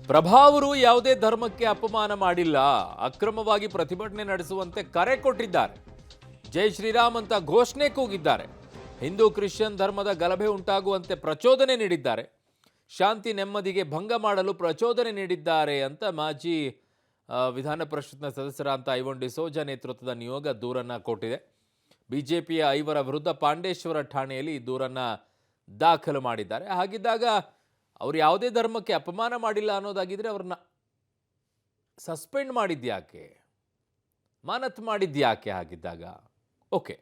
ಪ್ರಭಾವರು ಯಾವುದೇ ಧರ್ಮಕ್ಕೆ ಅಪಮಾನ ಮಾಡಿಲ್ಲ, ಅಕ್ರಮವಾಗಿ ಪ್ರತಿಭಟನೆ ನಡೆಸುವಂತೆ ಕರೆ ಕೊಟ್ಟಿದ್ದಾರೆ. ಜೈ ಶ್ರೀರಾಮ್ ಅಂತ ಘೋಷಣೆ ಕೂಗಿದ್ದಾರೆ. ಹಿಂದೂ ಕ್ರಿಶ್ಚಿಯನ್ ಧರ್ಮದ ಗಲಭೆ ಉಂಟಾಗುವಂತೆ ಪ್ರಚೋದನೆ ನೀಡಿದ್ದಾರೆ. ಶಾಂತಿ ನೆಮ್ಮದಿಗೆ ಭಂಗ ಮಾಡಲು ಪ್ರಚೋದನೆ ನೀಡಿದ್ದಾರೆ ಅಂತ ಮಾಜಿ ವಿಧಾನ ಪರಿಷತ್ನ ಸದಸ್ಯರಾದ ಐವನ್ ಡಿಸೋಜಾ ನೇತೃತ್ವದ ನಿಯೋಗ ದೂರನ್ನ ಕೊಟ್ಟಿದೆ. ಬಿಜೆಪಿಯ 5 ವಿರುದ್ಧ ಪಾಂಡೇಶ್ವರ ಠಾಣೆಯಲ್ಲಿ ದೂರನ್ನ ದಾಖಲು ಮಾಡಿದ್ದಾರೆ. ಹಾಗಿದ್ದಾಗ ಅವ್ರು ಯಾವುದೇ ಧರ್ಮಕ್ಕೆ ಅಪಮಾನ ಮಾಡಿಲ್ಲ ಅನ್ನೋದಾಗಿದ್ರೆ ಅವ್ರನ್ನ ಸಸ್ಪೆಂಡ್ ಮಾಡಿದ್ಯಾಕೆ, ಮಾನತ್ ಮಾಡಿದ್ಯಾಕೆ? ಹಾಗಿದ್ದಾಗ ಓಕೆ,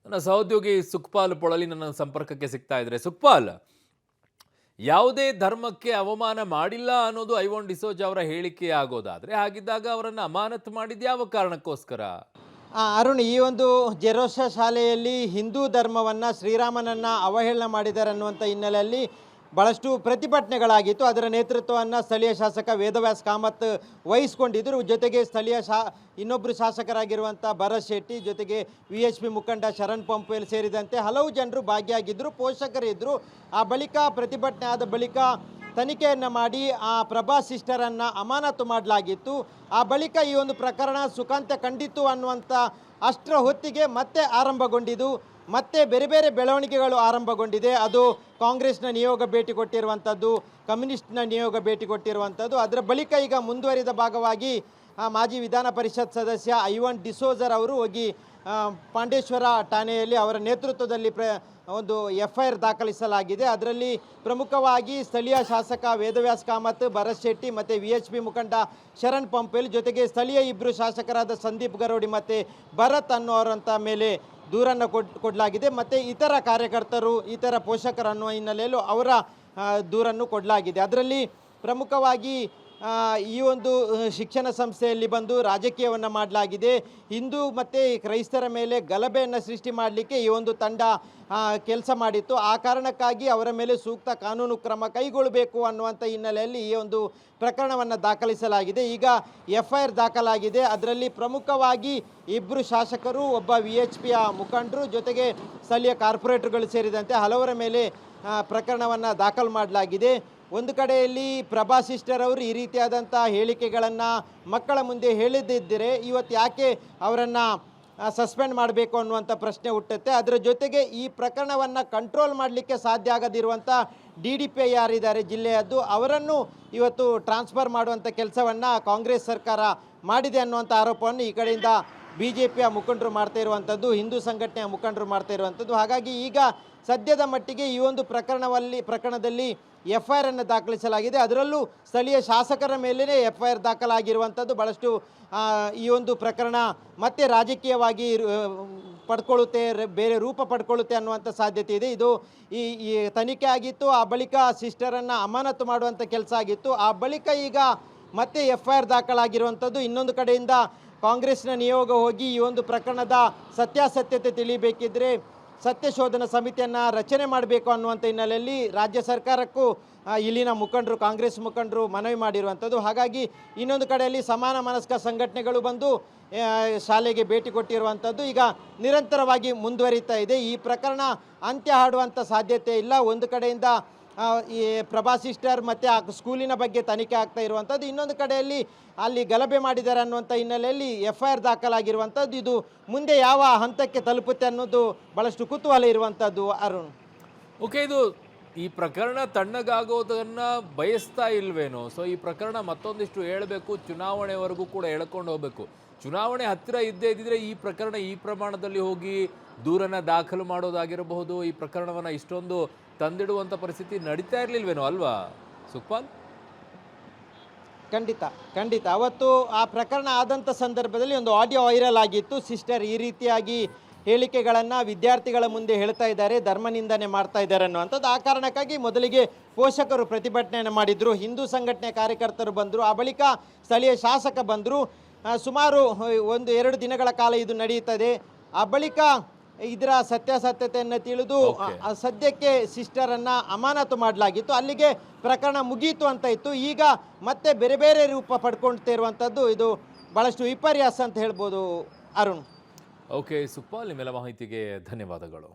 ನನ್ನ ಸಹೋದ್ಯೋಗಿ ಸುಖಪಾಲ್ ಪೊಳಲಿ ನನ್ನ ಸಂಪರ್ಕಕ್ಕೆ ಸಿಗ್ತಾ ಇದ್ರೆ. ಸುಖಪಾಲ್, ಯಾವುದೇ ಧರ್ಮಕ್ಕೆ ಅವಮಾನ ಮಾಡಿಲ್ಲ ಅನ್ನೋದು ಐವನ್ ಡಿಸೋಜಾ ಅವರ ಹೇಳಿಕೆ ಆಗೋದಾದ್ರೆ, ಹಾಗಿದ್ದಾಗ ಅವರನ್ನು ಅಮಾನತು ಮಾಡಿದ ಯಾವ ಕಾರಣಕ್ಕೋಸ್ಕರ? ಅರುಣ್, ಈ ಒಂದು ಜೆರೋಸಾ ಶಾಲೆಯಲ್ಲಿ ಹಿಂದೂ ಧರ್ಮವನ್ನು, ಶ್ರೀರಾಮನನ್ನು ಅವಹೇಳನ ಮಾಡಿದ್ದಾರೆ ಅನ್ನುವಂಥ ಹಿನ್ನೆಲೆಯಲ್ಲಿ ಭಾಳಷ್ಟು ಪ್ರತಿಭಟನೆಗಳಾಗಿತ್ತು. ಅದರ ನೇತೃತ್ವವನ್ನು ಸ್ಥಳೀಯ ಶಾಸಕ ವೇದವ್ಯಾಸ್ ಕಾಮತ್ ವಹಿಸ್ಕೊಂಡಿದ್ದರು. ಜೊತೆಗೆ ಸ್ಥಳೀಯ ಇನ್ನೊಬ್ಬರು ಶಾಸಕರಾಗಿರುವಂಥ ಭರತ್ ಶೆಟ್ಟಿ, ಜೊತೆಗೆ VHP ಮುಖಂಡ ಶರಣ್ ಪಂಪೇಲ್ ಸೇರಿದಂತೆ ಹಲವು ಜನರು ಭಾಗಿಯಾಗಿದ್ದರು, ಪೋಷಕರಿದ್ದರು. ಆ ಬಳಿಕ ಪ್ರತಿಭಟನೆ ಆದ ಬಳಿಕ ತನಿಖೆಯನ್ನು ಮಾಡಿ ಆ ಪ್ರಭಾ ಸಿಸ್ಟರನ್ನು ಅಮಾನತು ಮಾಡಲಾಗಿತ್ತು. ಆ ಬಳಿಕ ಈ ಒಂದು ಪ್ರಕರಣ ಸುಖಾಂತ್ಯ ಕಂಡಿತು ಅನ್ನುವಂಥ ಅಷ್ಟರ ಹೊತ್ತಿಗೆ ಮತ್ತೆ ಆರಂಭಗೊಂಡಿದ್ದು, ಮತ್ತೆ ಬೇರೆ ಬೇರೆ ಬೆಳವಣಿಗೆಗಳು ಆರಂಭಗೊಂಡಿದೆ. ಅದು ಕಾಂಗ್ರೆಸ್ನ ನಿಯೋಗ ಭೇಟಿ ಕೊಟ್ಟಿರುವಂಥದ್ದು, ಕಮ್ಯುನಿಸ್ಟ್ನ ನಿಯೋಗ ಭೇಟಿ ಕೊಟ್ಟಿರುವಂಥದ್ದು. ಅದರ ಬಳಿಕ ಈಗ ಮುಂದುವರಿದ ಭಾಗವಾಗಿ ಮಾಜಿ ವಿಧಾನ ಪರಿಷತ್ ಸದಸ್ಯ ಐವನ್ ಡಿಸೋಜರ್ ಅವರು ಹೋಗಿ ಪಾಂಡೇಶ್ವರ ಠಾಣೆಯಲ್ಲಿ ಅವರ ನೇತೃತ್ವದಲ್ಲಿ ಒಂದು FIR ದಾಖಲಿಸಲಾಗಿದೆ. ಅದರಲ್ಲಿ ಪ್ರಮುಖವಾಗಿ ಸ್ಥಳೀಯ ಶಾಸಕ ವೇದವ್ಯಾಸ್ ಕಾಮತ್, ಭರತ್ ಶೆಟ್ಟಿ ಮತ್ತು VHP ಮುಖಂಡ ಶರಣ್ ಪಂಪೇಲ್, ಜೊತೆಗೆ ಸ್ಥಳೀಯ 2 ಶಾಸಕರಾದ ಸಂದೀಪ್ ಗರೋಡಿ ಮತ್ತು ಭರತ್ ಅನ್ನೋರಂಥ ಮೇಲೆ ದೂರನ್ನು ಕೊಡಲಾಗಿದೆ. ಮತ್ತು ಇತರ ಕಾರ್ಯಕರ್ತರು, ಇತರ ಪೋಷಕರು ಅನ್ನುವ ಹಿನ್ನೆಲೆಯಲ್ಲೂ ಅವರ ದೂರನ್ನು ಕೊಡಲಾಗಿದೆ. ಅದರಲ್ಲಿ ಪ್ರಮುಖವಾಗಿ ಈ ಒಂದು ಶಿಕ್ಷಣ ಸಂಸ್ಥೆಯಲ್ಲಿ ಬಂದು ರಾಜಕೀಯವನ್ನು ಮಾಡಲಾಗಿದೆ. ಹಿಂದೂ ಮತ್ತು ಕ್ರೈಸ್ತರ ಮೇಲೆ ಗಲಭೆಯನ್ನು ಸೃಷ್ಟಿ ಮಾಡಲಿಕ್ಕೆ ಈ ಒಂದು ತಂಡ ಕೆಲಸ ಮಾಡಿತ್ತು. ಆ ಕಾರಣಕ್ಕಾಗಿ ಅವರ ಮೇಲೆ ಸೂಕ್ತ ಕಾನೂನು ಕ್ರಮ ಕೈಗೊಳ್ಳಬೇಕು ಅನ್ನುವಂಥ ಹಿನ್ನೆಲೆಯಲ್ಲಿ ಈ ಒಂದು ಪ್ರಕರಣವನ್ನು ದಾಖಲಿಸಲಾಗಿದೆ. ಈಗ FIR ದಾಖಲಾಗಿದೆ. ಅದರಲ್ಲಿ ಪ್ರಮುಖವಾಗಿ 2 ಶಾಸಕರು, ಒಬ್ಬ VHPಯ ಮುಖಂಡರು, ಜೊತೆಗೆ ಸ್ಥಳೀಯ ಕಾರ್ಪೊರೇಟರ್ಗಳು ಸೇರಿದಂತೆ ಹಲವರ ಮೇಲೆ ಪ್ರಕರಣವನ್ನು ದಾಖಲು ಮಾಡಲಾಗಿದೆ. ಒಂದು ಕಡೆಯಲ್ಲಿ ಪ್ರಭಾ ಸಿಸ್ಟರ್ ಅವರು ಈ ರೀತಿಯಾದಂಥ ಹೇಳಿಕೆಗಳನ್ನು ಮಕ್ಕಳ ಮುಂದೆ ಹೇಳಿದ್ದಿದ್ದರೆ ಇವತ್ತು ಯಾಕೆ ಅವರನ್ನು ಸಸ್ಪೆಂಡ್ ಮಾಡಬೇಕು ಅನ್ನುವಂಥ ಪ್ರಶ್ನೆ ಹುಟ್ಟುತ್ತೆ. ಅದರ ಜೊತೆಗೆ ಈ ಪ್ರಕರಣವನ್ನು ಕಂಟ್ರೋಲ್ ಮಾಡಲಿಕ್ಕೆ ಸಾಧ್ಯ ಆಗದಿರುವಂಥ DDP ಯಾರಿದ್ದಾರೆ ಜಿಲ್ಲೆಯದ್ದು, ಅವರನ್ನು ಇವತ್ತು ಟ್ರಾನ್ಸ್ಫರ್ ಮಾಡುವಂಥ ಕೆಲಸವನ್ನು ಕಾಂಗ್ರೆಸ್ ಸರ್ಕಾರ ಮಾಡಿದೆ ಅನ್ನುವಂಥ ಆರೋಪವನ್ನು ಈ ಕಡೆಯಿಂದ BJPಯ ಮುಖಂಡರು ಮಾಡ್ತಾ ಇರುವಂಥದ್ದು, ಹಿಂದೂ ಸಂಘಟನೆಯ ಮುಖಂಡರು ಮಾಡ್ತಾ ಇರುವಂಥದ್ದು. ಹಾಗಾಗಿ ಈಗ ಸದ್ಯದ ಮಟ್ಟಿಗೆ ಈ ಒಂದು ಪ್ರಕರಣದಲ್ಲಿ FIR ಅನ್ನು ದಾಖಲಿಸಲಾಗಿದೆ. ಅದರಲ್ಲೂ ಸ್ಥಳೀಯ ಶಾಸಕರ ಮೇಲೇ FIR ದಾಖಲಾಗಿರುವಂಥದ್ದು. ಭಾಳಷ್ಟು ಈ ಒಂದು ಪ್ರಕರಣ ಮತ್ತೆ ರಾಜಕೀಯವಾಗಿ ಪಡ್ಕೊಳ್ಳುತ್ತೆ, ಬೇರೆ ರೂಪ ಪಡ್ಕೊಳ್ಳುತ್ತೆ ಅನ್ನುವಂಥ ಸಾಧ್ಯತೆ ಇದೆ. ಇದು ಈ ತನಿಖೆ ಆಗಿತ್ತು, ಆ ಬಳಿಕ ಸಿಸ್ಟರನ್ನು ಅಮಾನತು ಮಾಡುವಂಥ ಕೆಲಸ ಆಗಿತ್ತು. ಆ ಬಳಿಕ ಈಗ ಮತ್ತೆ FIR ದಾಖಲಾಗಿರುವಂಥದ್ದು. ಇನ್ನೊಂದು ಕಡೆಯಿಂದ ಕಾಂಗ್ರೆಸ್ನ ನಿಯೋಗ ಹೋಗಿ ಈ ಒಂದು ಪ್ರಕರಣದ ಸತ್ಯಾಸತ್ಯತೆ ತಿಳಿಬೇಕಿದ್ರೆ ಸತ್ಯಶೋಧನಾ ಸಮಿತಿಯನ್ನು ರಚನೆ ಮಾಡಬೇಕು ಅನ್ನುವಂಥ ಹಿನ್ನೆಲೆಯಲ್ಲಿ ರಾಜ್ಯ ಸರ್ಕಾರಕ್ಕೂ ಇಲ್ಲಿನ ಮುಖಂಡರು, ಕಾಂಗ್ರೆಸ್ ಮುಖಂಡರು ಮನವಿ ಮಾಡಿರುವಂಥದ್ದು. ಹಾಗಾಗಿ ಇನ್ನೊಂದು ಕಡೆಯಲ್ಲಿ ಸಮಾನ ಮನಸ್ಕ ಸಂಘಟನೆಗಳು ಬಂದು ಶಾಲೆಗೆ ಭೇಟಿ ಕೊಟ್ಟಿರುವಂಥದ್ದು ಈಗ ನಿರಂತರವಾಗಿ ಮುಂದುವರಿತಾ ಇದೆ. ಈ ಪ್ರಕರಣ ಅಂತ್ಯ ಹಾಡುವಂಥ ಸಾಧ್ಯತೆ ಇಲ್ಲ. ಒಂದು ಕಡೆಯಿಂದ ಈ ಪ್ರಭಾ ಸಿಸ್ಟರ್ ಮತ್ತು ಆ ಸ್ಕೂಲಿನ ಬಗ್ಗೆ ತನಿಖೆ ಆಗ್ತಾ ಇರುವಂಥದ್ದು, ಇನ್ನೊಂದು ಕಡೆಯಲ್ಲಿ ಅಲ್ಲಿ ಗಲಭೆ ಮಾಡಿದ್ದಾರೆ ಅನ್ನುವಂಥ ಹಿನ್ನೆಲೆಯಲ್ಲಿ FIR ದಾಖಲಾಗಿರುವಂಥದ್ದು. ಇದು ಮುಂದೆ ಯಾವ ಹಂತಕ್ಕೆ ತಲುಪುತ್ತೆ ಅನ್ನೋದು ಭಾಳಷ್ಟು ಕುತೂಹಲ ಇರುವಂಥದ್ದು. ಅರುಣ್, ಓಕೆ, ಇದು ಈ ಪ್ರಕರಣ ತಣ್ಣಗಾಗೋದನ್ನು ಬಯಸ್ತಾ ಇಲ್ವೇನೋ? ಸೊ ಈ ಪ್ರಕರಣ ಮತ್ತೊಂದಿಷ್ಟು ಹೇಳಬೇಕು, ಚುನಾವಣೆವರೆಗೂ ಕೂಡ ಎಳ್ಕೊಂಡು ಹೋಗಬೇಕು. ಚುನಾವಣೆ ಹತ್ತಿರ ಇದ್ದೇ ಇದ್ದಿದ್ರೆ ಈ ಪ್ರಕರಣ ಈ ಪ್ರಮಾಣದಲ್ಲಿ ಹೋಗಿ ದೂರನ್ನು ದಾಖಲು ಮಾಡೋದಾಗಿರಬಹುದು, ಈ ಪ್ರಕರಣವನ್ನು ಇಷ್ಟೊಂದು ತಂದಿಡುವಂಥ ಪರಿಸ್ಥಿತಿ ನಡೀತಾ ಇರಲಿಲ್ವೇನೋ ಅಲ್ವಾ ಸುಖಪಾಲ್? ಖಂಡಿತ ಅವತ್ತು ಆ ಪ್ರಕರಣ ಆದಂಥ ಸಂದರ್ಭದಲ್ಲಿ ಒಂದು ಆಡಿಯೋ ವೈರಲ್ ಆಗಿತ್ತು. ಸಿಸ್ಟರ್ ಈ ರೀತಿಯಾಗಿ ಹೇಳಿಕೆಗಳನ್ನು ವಿದ್ಯಾರ್ಥಿಗಳ ಮುಂದೆ ಹೇಳ್ತಾ ಇದ್ದಾರೆ, ಧರ್ಮ ನಿಂದನೆ ಮಾಡ್ತಾ ಇದ್ದಾರೆ ಅನ್ನುವಂಥದ್ದು. ಆ ಕಾರಣಕ್ಕಾಗಿ ಮೊದಲಿಗೆ ಪೋಷಕರು ಪ್ರತಿಭಟನೆಯನ್ನು ಮಾಡಿದರು, ಹಿಂದೂ ಸಂಘಟನೆ ಕಾರ್ಯಕರ್ತರು ಬಂದರು, ಆ ಬಳಿಕ ಸ್ಥಳೀಯ ಶಾಸಕ ಬಂದರು. ಸುಮಾರು 1-2 ದಿನಗಳ ಕಾಲ ಇದು ನಡೆಯುತ್ತದೆ. ಆ ಬಳಿಕ ಇದರ ಸತ್ಯಾಸತ್ಯತೆಯನ್ನು ತಿಳಿದು Okay. ಸದ್ಯಕ್ಕೆ ಸಿಸ್ಟರನ್ನು ಅಮಾನತು ಮಾಡಲಾಗಿತ್ತು. ಅಲ್ಲಿಗೆ ಪ್ರಕರಣ ಮುಗೀತು ಅಂತ ಇತ್ತು. ಈಗ ಮತ್ತೆ ಬೇರೆ ಬೇರೆ ರೂಪ ಪಡ್ಕೊಳ್ತಿರುವಂಥದ್ದು ಇದು ಭಾಳಷ್ಟು ವಿಪರ್ಯಾಸ ಅಂತ ಹೇಳ್ಬೋದು ಅರುಣ್. ಓಕೆ ಸುಕ್ಪಾಲ್, ನಿಮ್ಮೆಲ್ಲ ಮಾಹಿತಿಗೆ ಧನ್ಯವಾದಗಳು.